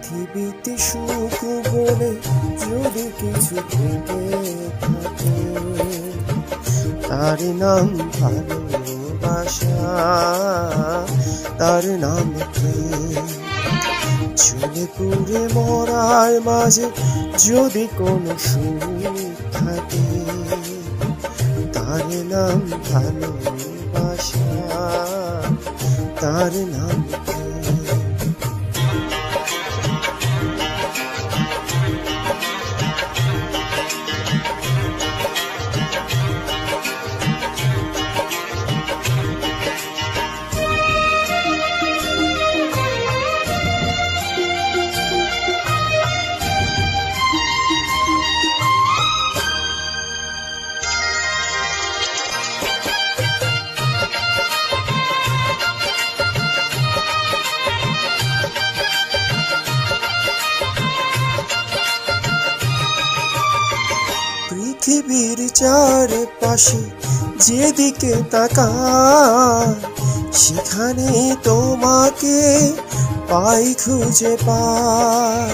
পৃথিবীতে সুখ বলে যদি কিছু থেকে থাকে, তার নাম ভালোবাসা, তার নাম প্রেম। চলে পুড়ে মরার মাঝে যদি কোনো সুখ থাকে, তার নাম ভালোবাসা, তার নাম প্রেম। পৃথিবীর চারপাশে যেদিকে তাকাই, সেখানে তোমাকে পাই, খুঁজে পাই।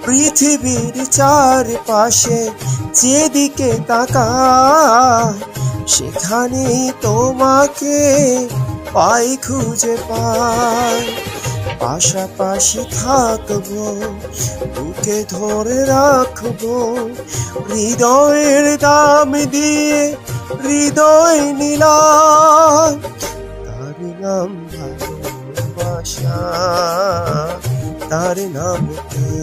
পৃথিবীর চারপাশে যেদিকে তাকাই, সেখানে তোমাকে পাই, খুঁজে পাই। পাশাপাশি থাকবো, বুকে ধরে রাখবো, হৃদয়ের দাম দিয়ে হৃদয় নিলাম। তার নাম ভালোবাসা, তার নাম প্রেম।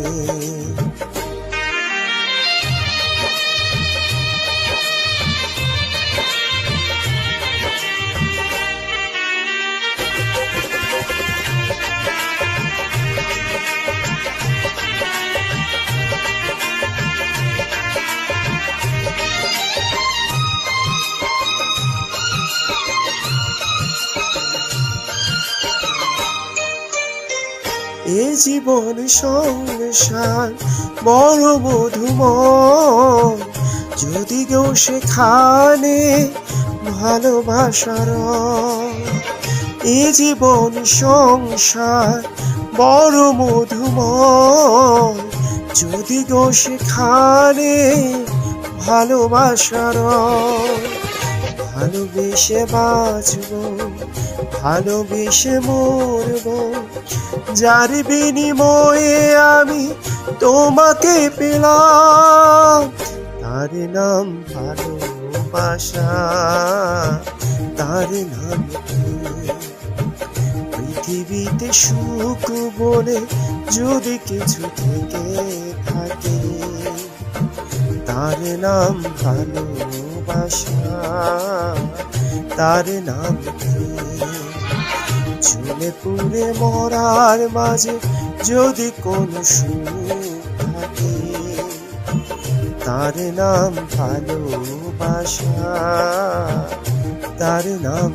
এ জীবন সংসার বড় মধুময়, যদি গো সেখানে ভালোবাসার। এ জীবন সংসার বড় মধুময়, যদি গো সেখানে ভালোবাসার। ভালোবেসে বাঁচবো, ভালোবেসে মরবো, যার বিনিময়ে আমি তোমাকে পেলাম। তার নাম ভালোবাসা, তার নাম প্রেম। পৃথিবীতে সুখ বলে যদি কিছু থেকে থাকে, তার নাম ভালোবাসা, তার নাম প্রেম। চলে পুড়ে মরার মাঝে যদি কোনো সুখ থাকে, তার নাম ভালোবাসা, তার নাম